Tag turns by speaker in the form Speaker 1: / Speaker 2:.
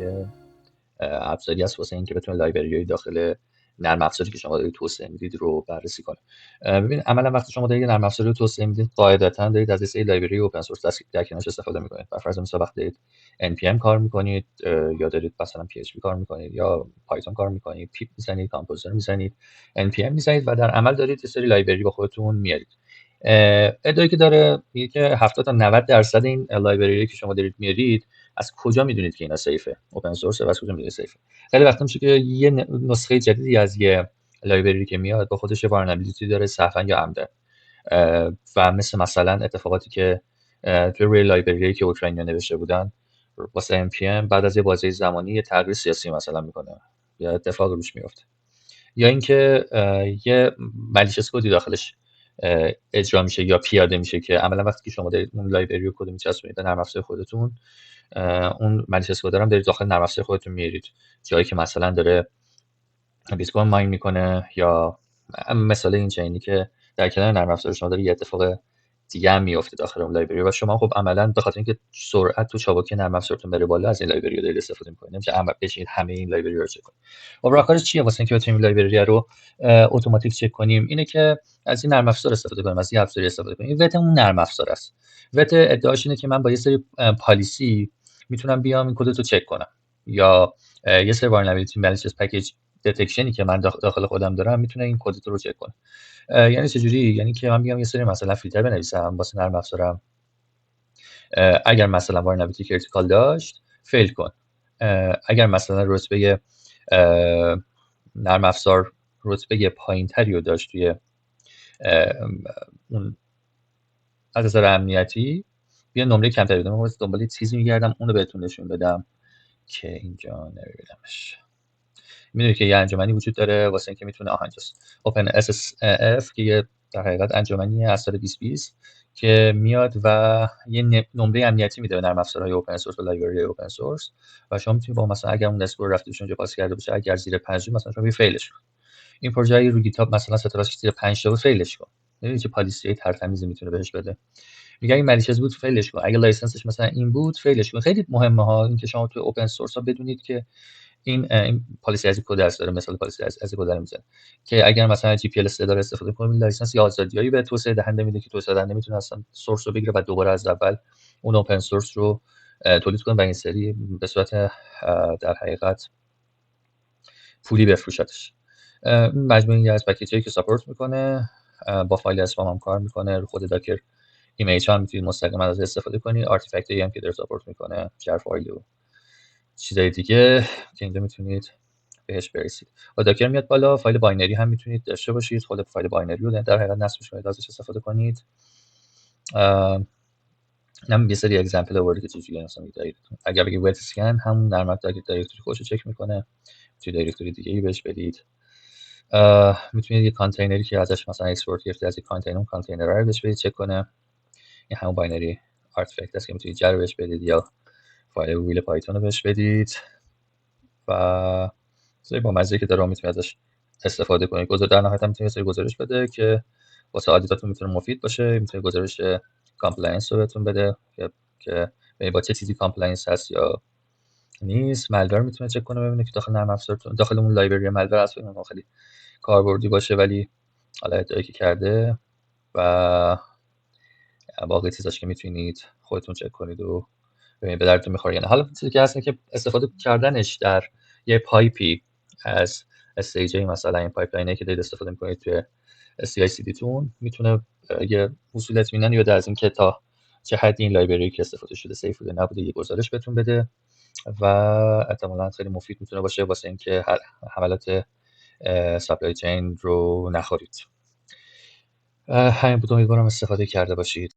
Speaker 1: یه ابزاری است واسه اینکه بتونه لایبرری داخل نرم افزاری که شما دارید توسعه میدید رو بررسی کنه. ببین عملا وقتی شما دارید نرم افزاری رو توسعه میدید قاعدتا دارید از یه سری لایبرری اوپن سورس در کنارش استفاده میکنید. بر فرض مثال وقتی دارید npm کار میکنید یا دارید مثلا php کار میکنید یا پایتون کار میکنید، پیپ میزنید، کامپوزر میزنید، npm میزنید و در عمل دارید یه سری لایبرری با خودتون میارید. ادعایی که داره میگه که 70 تا 90% این لایبرری که شما دارید میارید از کجا میدونید که اینا سیفه؟ اوپن سورس و از کجا میدونید سیفه؟ خیلی وقتا میشه که یه نسخه جدیدی از یه لایبرری که میاد با خودش وارنبیلیتی داره صرفا یا عمدن و مثلا اتفاقاتی که توی روی لایبرری که اوکراینیا نوشته بودن واسه npm بعد از یه بازه زمانی یه تغییر سیاسی مثلا میکنه یا اتفاق روش میفته، یا اینکه یه مالیشس کدی داخلش اجرا میشه یا پیاده میشه که عملا وقتی که شما دارید اون لایبرری رو کد میچسبونید به نرم افزار خودتون، اون مالیشس کد هم دارید داخل نرم افزار خودتون میارید، جایی که مثلا داره بیت کوین ماین میکنه یا مثلا این چینی که در کنار نرم افزار شما داره یه اتفاق دیگه هم میفته داخل اون لایبرری و شما خب عملا به خاطر اینکه سرعت تو چابکی نرم افزارتون بره بالا از این لایبرری دارید استفاده میکنید، نمیشه بشینید همه این لایبرری رو چک کنید. خب راهکارش چیه واسه اینکه بتونیم لایبرری رو اتوماتیک چک کنیم؟ اینه که از این نرم افزار استفاده کنیم، از این ابزاری استفاده کنیم. وت اون نرم افزار است. وت ادعاش اینه که من با یه سری پالیسی میتونم بیام این کد رو چک کنم، یا یه سری وارنبیلیتی مالیشس پکیج دتکشنی که من داخل خودم دارم میتونه این کد رو چک کنه. یعنی چجوری؟ یعنی که من بیام یه سری مثلا فیلتر بنویسم واسه نرم افزارم، اگر مثلا وارنبیلیتی کریتیکال داشت فیل کن، اگر مثلا رتبه نرم افزار رتبه پایینتری رو داشت توی اون از نظر امنیتی بیا نمره کمتری بدم. من دنبال چیزی میگردم اون رو بهتون نشون بدم که اینجا نمیبینمش. میدونید که یه انجمنی وجود داره واسه اینکه میتونه اینجاست Open SSF که یه در حقیقت انجمنی از سال 2020 که میاد و یه نمره امنیتی میده به نرم افزارهای اوپن سورس و لایبرری اوپن سورس و شما میتونید با مثلا اگر اون اسکور رفتیش اونجا پاس کرده باشه، اگر زیر 5 مثلا شما فیلش کن. این پروژه رو گیتاب مثلا ستاره‌اش زیر 5 تا فیلش کن. ببینید چه پالیسی ترتمیزی میتونه بهش بده. میگه این مالیشس بود فیلش کن، اگه لایسنسش مثلا این بود فیلش کن. خیلی مهمه ها این که شما تو اوپن سورس ها بدونید که این پالیسی از کد داره. مثال پالیسی از کد داره میزنه که اگر مثلا جی پی ال داره استفاده کنیم لایسنس یا آزادیایی به توسعه دهنده میده که توسعه دهنده میتونه اصلا سورس رو بگیره و دوباره از اول اون اوپن سورس رو تولید کنه و این سری به صورت در حقیقت پولی بفروشتش. مجموعه از پکیجایی که ساپورت میکنه با فایل اسپام هم کار میکنه، رو خود داکر ایمیج هم میتونید مستقیما از استفاده کنید، آرتیفکتی هم که داره ساپورت میکنه، شار فایل و چیزای دیگه که اینجا میتونید بهش برسید. با داکر میاد بالا. فایل باینری هم میتونید داشته باشید، خود فایل باینری رو در حقیقت نصبش کنید، ازش استفاده کنید. من یه سری اگزمپل آورده که چجوری مثلا اگر بگید ویت اسکن همون نرم افزار دایرکتوری خودش رو چک میکنه، توی دایرکتوری دیگه ای بهش بدید. میتونید یه کانتینری که ازش مثلا اکسپورت گرفته از یک کانتینر، اون کانتینر رو بهش بدید چک کنه. این همون باینری آرتفکت است که میتونید جر بهش بدید یا فایل ویل پایتون رو بهش بدید و با مزه که داره میتونید ازش استفاده کنید. در نهایت هم میتونید گزارش بده که واسه آدیتاتون میتونه مفید باشه. میتونید گزارش کامپلاینس رو بهتون بده که با چه چیزی کامپلاینس هست یا نیست. مالور میتونه چک کنه ببینه که داخل نرم افزارتون داخل اون لایبرری مالور هست، ببینه خیلی کاربردی باشه ولی حالا ادعایی که کرده و باقی چیزاش که میتونید خودتون چک کنید و ببینید به دردتون میخوره. یعنی حالا چیزی که هست که استفاده کردنش در یه پایپی از استیج مثلا این پایپلاینی که دارید استفاده میکنید توی CI/CD تون میتونه یه اصول اطمینانی بده از اینکه تا چه حد این لایبرری که استفاده شده سیف بوده نبوده، یه گزارش بهتون بده و احتمالاً خیلی مفید میتونه باشه واسه اینکه حملات سپلای چین رو نخورید. همین بود، امیدوارم استفاده کرده باشید.